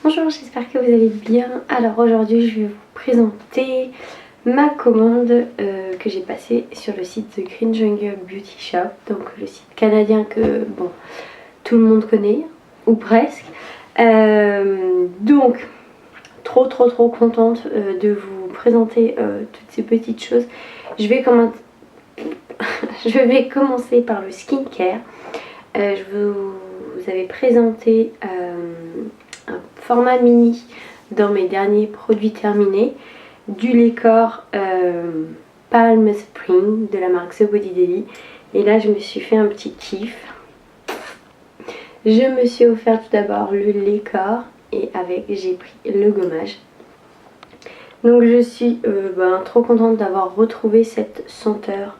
Bonjour, j'espère que vous allez bien. Alors aujourd'hui je vais vous présenter ma commande que j'ai passée sur le site The Green Jungle Beauty Shop. Donc le site canadien que bon tout le monde connaît, ou presque. Donc trop contente de vous présenter toutes ces petites choses. Je vais commencer par le skincare. Je vous avais présenté un format mini dans mes derniers produits terminés du Lecor Palm Spring de la marque The Body Daily. Et là je me suis fait un petit kiff. Je me suis offert tout d'abord le Lecor et avec j'ai pris le gommage. Donc je suis trop contente d'avoir retrouvé cette senteur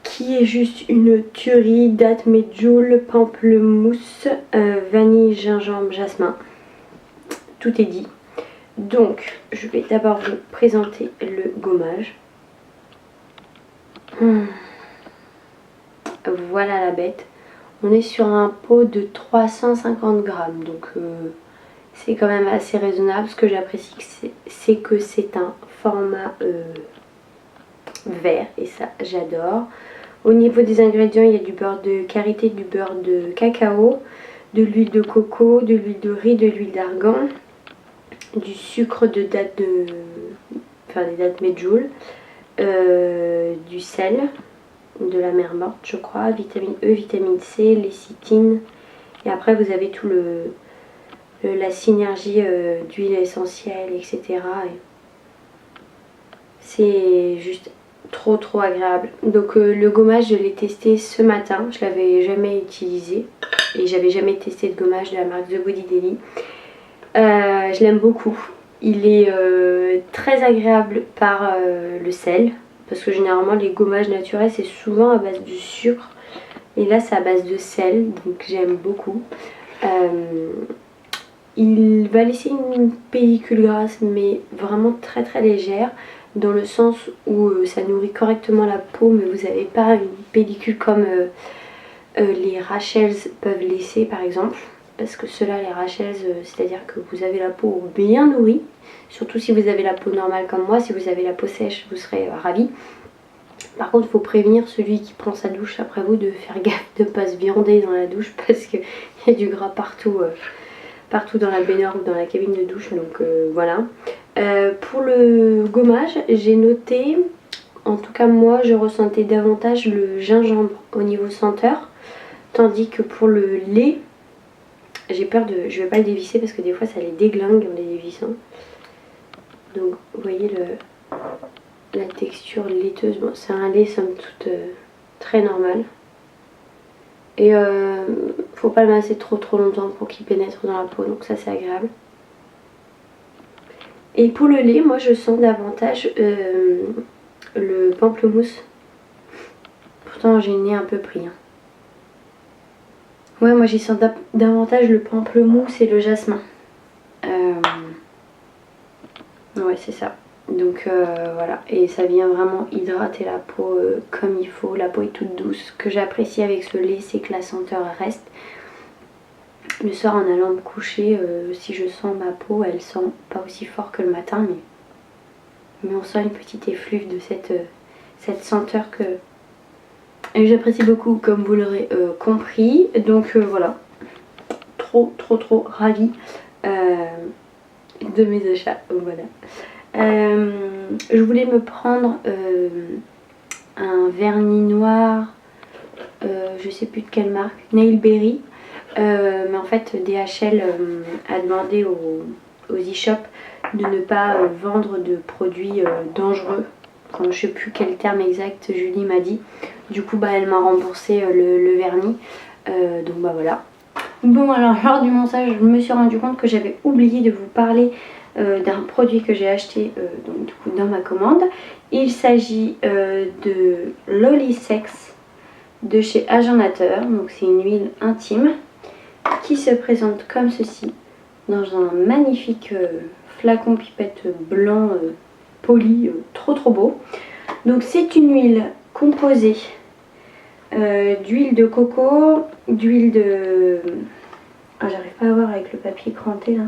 qui est juste une tuerie. Date medjool, pamplemousse, vanille, gingembre, jasmin. Tout est dit. Donc je vais d'abord vous présenter le gommage. Voilà la bête. On est sur un pot de 350 grammes, donc c'est quand même assez raisonnable. Ce que j'apprécie, c'est que c'est un format vert et ça j'adore. Au niveau des ingrédients, il y a du beurre de karité, du beurre de cacao, de l'huile de coco, de l'huile de riz, de l'huile d'argan, du sucre de date de... enfin des dattes medjool, du sel, de la mer morte je crois, vitamine E, vitamine C, lécithine. Et après vous avez tout la synergie d'huile essentielle, etc. Et c'est juste trop agréable. Donc le gommage je l'ai testé ce matin, je l'avais jamais utilisé et j'avais jamais testé de gommage de la marque The Body Daily. Je l'aime beaucoup, il est très agréable par le sel, parce que généralement les gommages naturels c'est souvent à base du sucre et là c'est à base de sel, donc j'aime beaucoup. Il va laisser une pellicule grasse mais vraiment très légère, dans le sens où ça nourrit correctement la peau, mais vous n'avez pas une pellicule comme les Rachels peuvent laisser par exemple, parce que ceux-là, les Rachels, c'est-à-dire que vous avez la peau bien nourrie, surtout si vous avez la peau normale comme moi. Si vous avez la peau sèche, vous serez ravis. Par contre, il faut prévenir celui qui prend sa douche après vous de faire gaffe de ne pas se viander dans la douche, parce qu'il y a du gras partout dans la baignoire ou dans la cabine de douche, donc voilà. Pour le gommage, j'ai noté, en tout cas moi je ressentais davantage le gingembre au niveau senteur, tandis que pour le lait, j'ai peur de... je vais pas le dévisser parce que des fois ça les déglingue en les dévissant. Donc vous voyez la texture laiteuse, bon c'est un lait somme toute très normal. Et faut pas le masser trop longtemps pour qu'il pénètre dans la peau, donc ça c'est agréable. Et pour le lait, moi je sens davantage le pamplemousse. Pourtant j'ai le nez un peu pris. Ouais, moi j'y sens davantage le pamplemousse et le jasmin. Ouais, c'est ça. Donc voilà, et ça vient vraiment hydrater la peau comme il faut. La peau est toute douce. Ce que j'apprécie avec ce lait, c'est que la senteur reste. Le soir en allant me coucher, si je sens ma peau, elle sent pas aussi fort que le matin, mais on sent une petite effluve de cette senteur que j'apprécie beaucoup, comme vous l'aurez compris. Donc voilà, trop ravie de mes achats. Voilà. Je voulais me prendre un vernis noir, je sais plus de quelle marque, Nailberry. Mais en fait DHL a demandé aux e-shop de ne pas vendre de produits dangereux. Enfin, je sais plus quel terme exact Julie m'a dit. Du coup elle m'a remboursé le vernis. Donc voilà. Bon, alors lors du montage je me suis rendu compte que j'avais oublié de vous parler d'un produit que j'ai acheté donc, du coup, dans ma commande. Il s'agit de Lolisex de chez Agent-Nateur. Donc c'est une huile intime qui se présente comme ceci dans un magnifique flacon pipette blanc poli, trop beau. Donc c'est une huile composée d'huile de coco, d'huile de Ah, j'arrive pas à voir avec le papier cranté là.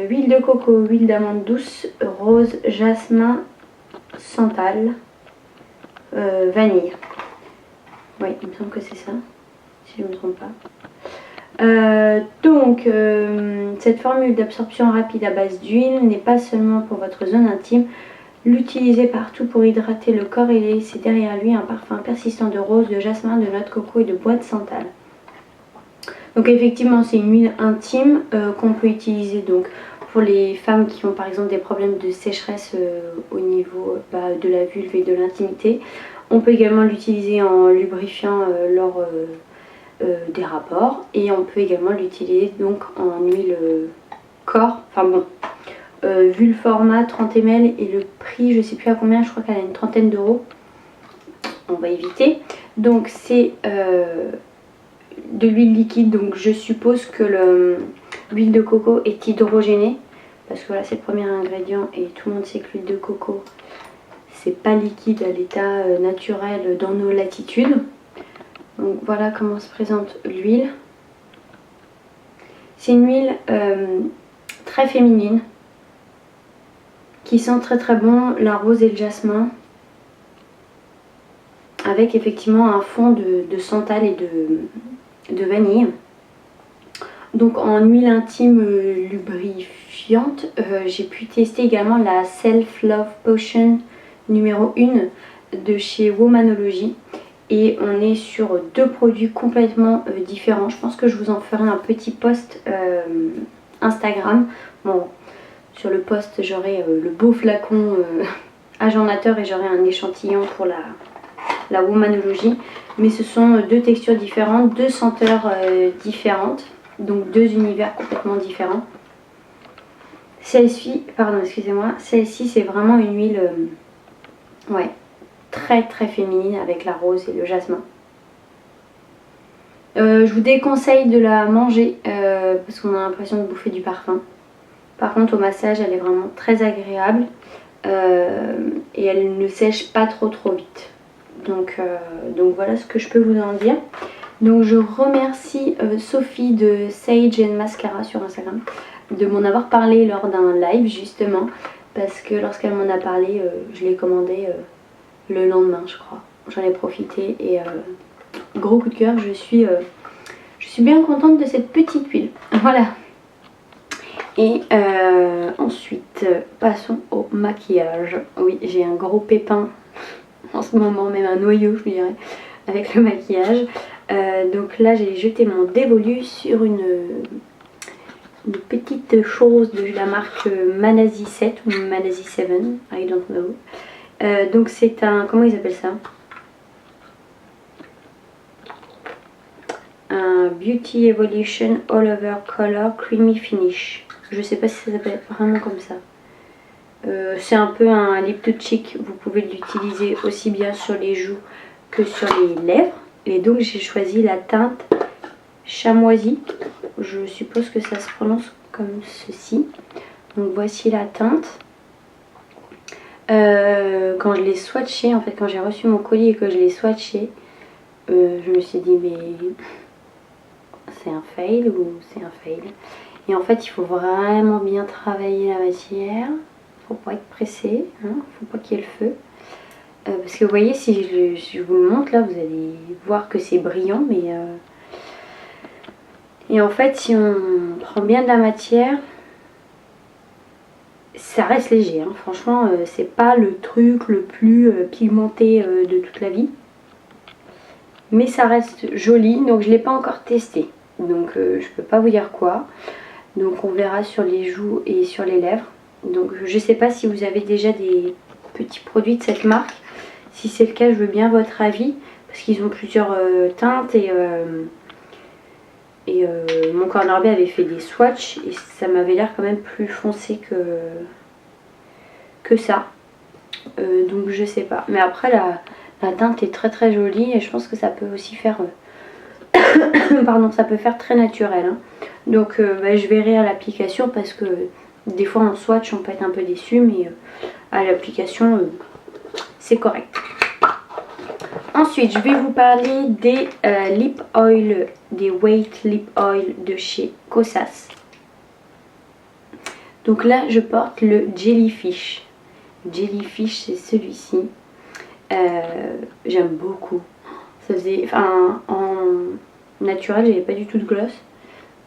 Huile de coco, huile d'amande douce, rose, jasmin, santal, vanille. Oui, il me semble que c'est ça, si je ne me trompe pas. Cette formule d'absorption rapide à base d'huile n'est pas seulement pour votre zone intime. L'utiliser partout pour hydrater le corps et laisser derrière lui un parfum persistant de rose, de jasmin, de noix de coco et de bois de santal. Donc effectivement, c'est une huile intime qu'on peut utiliser donc pour les femmes qui ont par exemple des problèmes de sécheresse au niveau de la vulve et de l'intimité. On peut également l'utiliser en lubrifiant lors des rapports, et on peut également l'utiliser donc en huile corps. Enfin bon, vu le format 30 ml et le prix, je sais plus à combien, je crois qu'elle a une trentaine d'euros. On va éviter. Donc c'est de l'huile liquide, donc je suppose que l'huile de coco est hydrogénée, parce que voilà, c'est le premier ingrédient et tout le monde sait que l'huile de coco c'est pas liquide à l'état naturel dans nos latitudes. Donc voilà comment se présente l'huile. C'est une huile très féminine qui sent très très bon la rose et le jasmin, avec effectivement un fond de santal et de vanille. Donc en huile intime lubrifiante, j'ai pu tester également la Self Love Potion numéro 1 de chez Womanology. Et on est sur deux produits complètement différents. Je pense que je vous en ferai un petit post Instagram. Bon, sur le post j'aurai le beau flacon agendateur et j'aurai un échantillon pour la Womanology. Mais ce sont deux textures différentes, deux senteurs différentes. Donc deux univers complètement différents. Celle-ci, pardon, excusez-moi, celle-ci c'est vraiment une huile ouais, très très féminine avec la rose et le jasmin. Je vous déconseille de la manger parce qu'on a l'impression de bouffer du parfum. Par contre au massage elle est vraiment très agréable et elle ne sèche pas trop vite. Donc voilà ce que je peux vous en dire. Donc je remercie Sophie de Sage & Mascara sur Instagram de m'en avoir parlé lors d'un live justement, parce que lorsqu'elle m'en a parlé je l'ai commandé le lendemain je crois. J'en ai profité et gros coup de cœur, je suis bien contente de cette petite huile. Voilà. Et ensuite passons au maquillage. Oui, j'ai un gros pépin en ce moment, même un noyau je dirais, avec le maquillage. Donc là j'ai jeté mon dévolu sur une petite chose de la marque Manazi 7 ou Manazi 7, I don't know. Donc c'est un, comment ils appellent ça, un Beauty Evolution All Over Color Creamy Finish. Je sais pas si ça s'appelle vraiment comme ça. C'est un peu un lip to cheek, vous pouvez l'utiliser aussi bien sur les joues que sur les lèvres. Et donc j'ai choisi la teinte chamoisie, je suppose que ça se prononce comme ceci. Donc voici la teinte. Quand je l'ai swatché, en fait quand j'ai reçu mon colis et que je l'ai swatché, je me suis dit mais c'est un fail ou c'est un fail. Et en fait il faut vraiment bien travailler la matière, faut pas être pressé, hein, faut pas qu'il y ait le feu. Parce que vous voyez, si je vous le montre là, vous allez voir que c'est brillant, mais et en fait si on prend bien de la matière, ça reste léger, hein. Franchement c'est pas le truc le plus pigmenté de toute la vie, mais ça reste joli. Donc je l'ai pas encore testé, donc je peux pas vous dire quoi. Donc on verra sur les joues et sur les lèvres. Donc je sais pas si vous avez déjà des petits produits de cette marque. Si c'est le cas, je veux bien votre avis, parce qu'ils ont plusieurs teintes et mon Corner B avait fait des swatchs et ça m'avait l'air quand même plus foncé que ça. Donc je sais pas. Mais après la teinte est très très jolie et je pense que ça peut aussi faire pardon, ça peut faire très naturel, hein. Donc je verrai à l'application, parce que des fois en swatch on peut être un peu déçu, mais à l'application c'est correct. Ensuite, je vais vous parler des lip oil, des Weight Lip Oil de chez Kosas. Donc là, je porte le Jellyfish. Jellyfish, c'est celui-ci. J'aime beaucoup. Ça faisait, enfin, en naturel, j'avais pas du tout de gloss.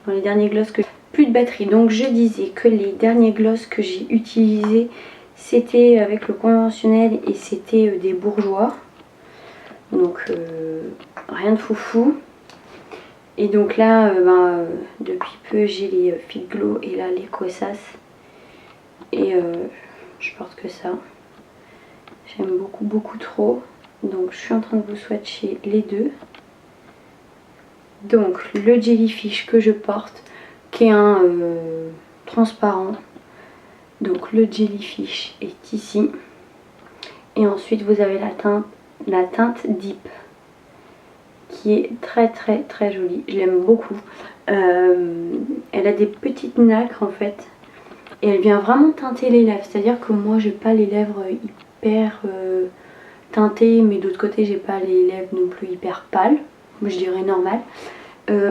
Dans les derniers gloss que plus de batterie. Donc je disais que les derniers gloss que j'ai utilisés, c'était avec le conventionnel et c'était des bourgeois. Donc rien de foufou. Et donc là, depuis peu, j'ai les Fit Glow et là les Kosas. Et je porte que ça. J'aime beaucoup trop. Donc je suis en train de vous swatcher les deux. Donc le Jellyfish que je porte, qui est un transparent. Donc le Jellyfish est ici. Et ensuite vous avez la teinte Deep, qui est très jolie. Je l'aime beaucoup. Elle a des petites nacres en fait. Et elle vient vraiment teinter les lèvres. C'est-à-dire que moi j'ai pas les lèvres hyper teintées, mais d'autre côté j'ai pas les lèvres non plus hyper pâles. Moi je dirais normal.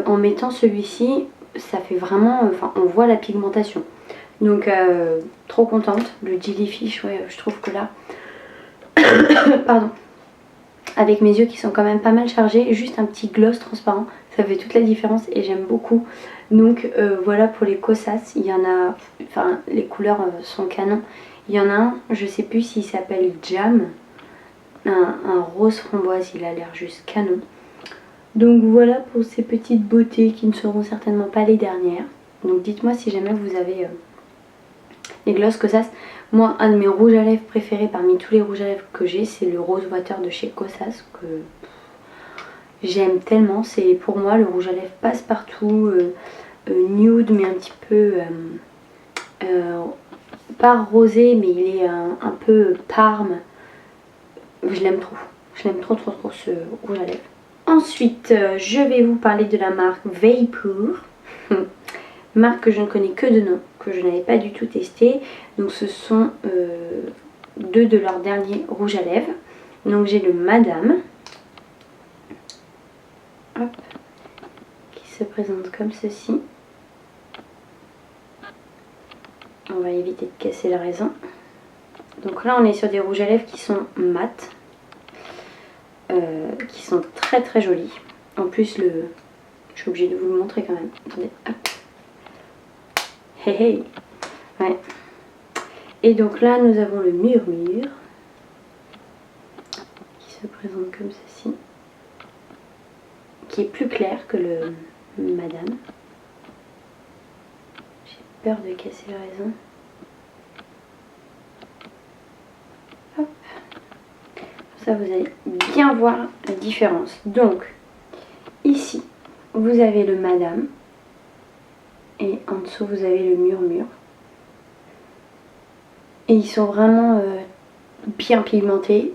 En mettant celui-ci, ça fait vraiment, enfin on voit la pigmentation. Donc trop contente. Le Jellyfish, ouais, je trouve que là, pardon, avec mes yeux qui sont quand même pas mal chargés, juste un petit gloss transparent, ça fait toute la différence et j'aime beaucoup. Donc voilà pour les Kosas. Il y en a, enfin les couleurs sont canon. Il y en a un, je sais plus s'il s'appelle Jam, un rose framboise, il a l'air juste canon. Donc voilà pour ces petites beautés qui ne seront certainement pas les dernières. Donc dites-moi si jamais vous avez les gloss Kosas. Moi, un de mes rouges à lèvres préférés parmi tous les rouges à lèvres que j'ai, c'est le Rose Water de chez Kosas, que j'aime tellement. C'est pour moi le rouge à lèvres passe-partout, nude mais un petit peu pas rosé, mais il est un peu parme. Je l'aime trop. Je l'aime trop ce rouge à lèvres. Ensuite, je vais vous parler de la marque Vapour. Marque que je ne connais que de nom, que je n'avais pas du tout testé. Donc ce sont deux de leurs derniers rouges à lèvres. Donc j'ai le Madame, hop, qui se présente comme ceci. On va éviter de casser le raisin. Donc là on est sur des rouges à lèvres qui sont mat, qui sont très jolis. En plus je suis obligée de vous le montrer quand même. Attendez, hop. Hey. Ouais. Et donc là nous avons le Murmure qui se présente comme ceci, qui est plus clair que le Madame. J'ai peur de casser le raisin. Hop. Ça vous allez bien voir la différence. Donc ici vous avez le Madame et en dessous vous avez le Murmure. Et ils sont vraiment bien pigmentés.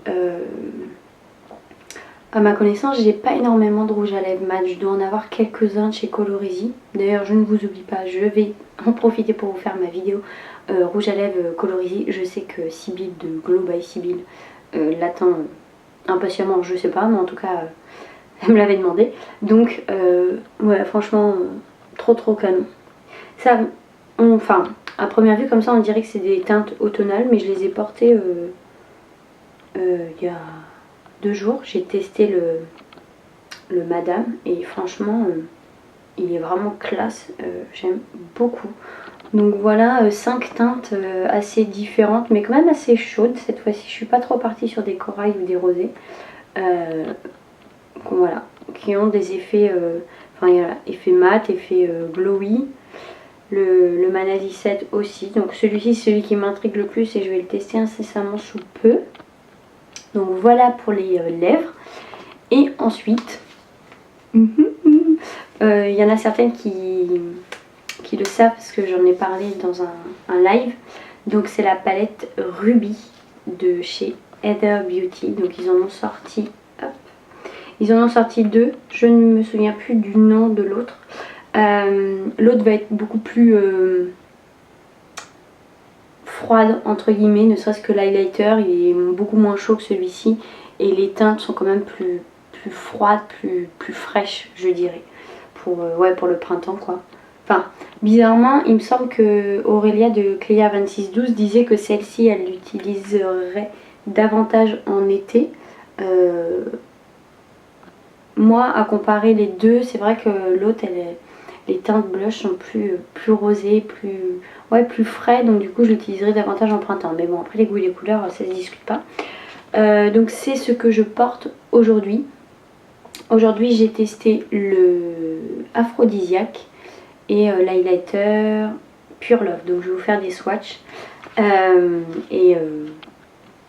À ma connaissance, j'ai pas énormément de rouge à lèvres mat. Je dois en avoir quelques-uns de chez Colorisy. D'ailleurs, je ne vous oublie pas, je vais en profiter pour vous faire ma vidéo rouge à lèvres Colorisy. Je sais que Sybille de Glow by Sybille l'attend impatiemment, je sais pas, mais en tout cas, elle me l'avait demandé. Donc, ouais, franchement, trop canon. Ça, enfin, à première vue, comme ça, on dirait que c'est des teintes automnales, mais je les ai portées il y a 2 jours. J'ai testé le Madame et franchement, il est vraiment classe. J'aime beaucoup. Donc voilà, 5 teintes assez différentes, mais quand même assez chaudes cette fois-ci. Je suis pas trop partie sur des corails ou des rosés. Voilà, qui ont des effets, enfin il y a effet mat, effet glowy. Le Manasi 7 aussi. Donc celui-ci c'est celui qui m'intrigue le plus et je vais le tester incessamment sous peu. Donc voilà pour les lèvres. Et ensuite, il y en a certaines qui le savent parce que j'en ai parlé dans un live. Donc c'est la palette Ruby de chez Heather Beauty. Donc ils en ont sorti, hop, ils en ont sorti 2. Je ne me souviens plus du nom de l'autre. L'autre va être beaucoup plus froide entre guillemets, ne serait-ce que l'highlighter il est beaucoup moins chaud que celui-ci et les teintes sont quand même plus froides, plus fraîches, je dirais, pour, ouais, pour le printemps quoi. Enfin, bizarrement, il me semble que Aurélia de Cléa 2612 disait que celle-ci, elle l'utiliserait davantage en été. Moi, à comparer les deux, c'est vrai que l'autre, les teintes blush sont plus rosées, ouais, plus frais, donc du coup, je l'utiliserai davantage en printemps. Mais bon, après, les goûts et les couleurs, ça se discute pas. Donc, c'est ce que je porte aujourd'hui. Aujourd'hui, j'ai testé le Aphrodisiaque et l'highlighter Pure Love. Donc, je vais vous faire des swatchs.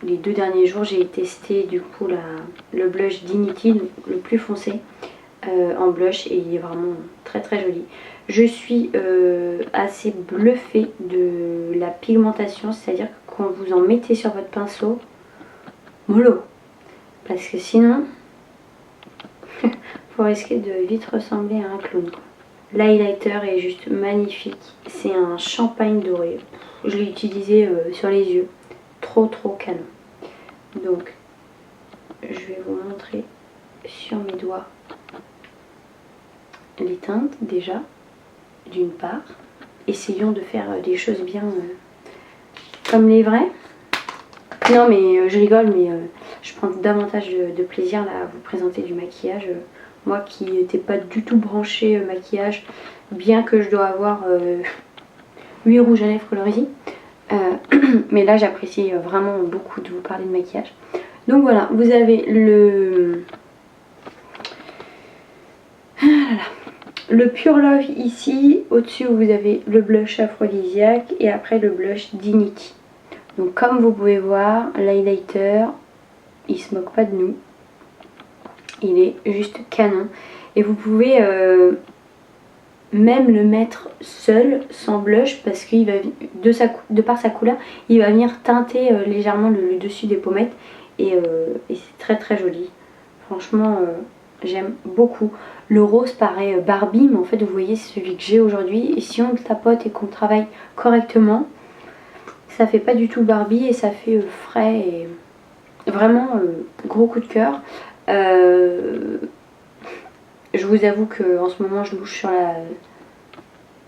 Les 2 derniers jours, j'ai testé du coup le blush Dignity, le plus foncé en blush, et il est vraiment très très joli. Je suis assez bluffée de la pigmentation, c'est-à-dire que quand vous en mettez sur votre pinceau, mollo, parce que sinon, vous risquez de vite ressembler à un clown. L'highlighter est juste magnifique, c'est un champagne doré. Je l'ai utilisé sur les yeux, trop canon. Donc, je vais vous montrer sur mes doigts les teintes déjà, d'une part. Essayons de faire des choses bien comme les vrais. Non mais je rigole, mais je prends davantage de plaisir là à vous présenter du maquillage. Moi qui n'étais pas du tout branchée maquillage, bien que je dois avoir 8 rouges à lèvres colorisés. Mais là j'apprécie vraiment beaucoup de vous parler de maquillage. Donc voilà, vous avez le Pure Love ici. Au-dessus vous avez le blush Aphrodisiaque et après le blush Dignity. Donc comme vous pouvez voir, l'highlighter, il se moque pas de nous. Il est juste canon. Et vous pouvez même le mettre seul, sans blush, parce qu'il va, de par sa couleur, il va venir teinter légèrement le dessus des pommettes. Et c'est très très joli. Franchement, j'aime beaucoup. Le rose paraît Barbie, mais en fait, vous voyez, c'est celui que j'ai aujourd'hui. Et si on le tapote et qu'on le travaille correctement, ça fait pas du tout Barbie et ça fait frais et vraiment gros coup de cœur. Je vous avoue que en ce moment je louche sur la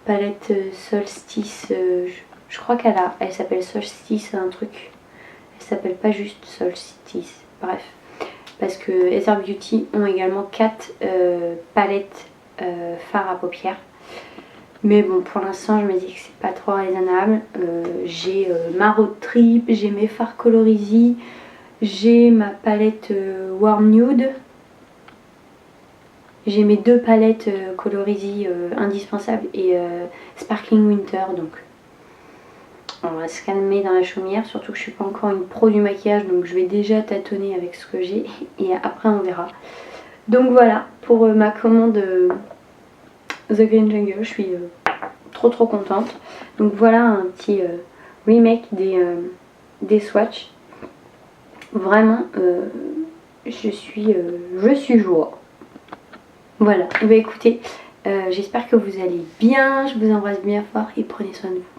palette Solstice. Je crois elle s'appelle Solstice un truc. Elle s'appelle pas juste Solstice. Bref. Parce que Ether Beauty ont également 4 palettes fards à paupières. Mais bon, pour l'instant, je me dis que c'est pas trop raisonnable. J'ai ma road trip, j'ai mes fards colorisés, j'ai ma palette Warm Nude. J'ai mes 2 palettes colorisées indispensables et Sparkling Winter. Donc, on va se calmer dans la chaumière. Surtout que je suis pas encore une pro du maquillage. Donc, je vais déjà tâtonner avec ce que j'ai. Et après, on verra. Donc, voilà pour ma commande The Green Jungle. Je suis trop contente. Donc voilà un petit remake des swatchs. Vraiment je suis joie. Voilà, et bah écoutez, j'espère que vous allez bien, je vous embrasse bien fort et prenez soin de vous.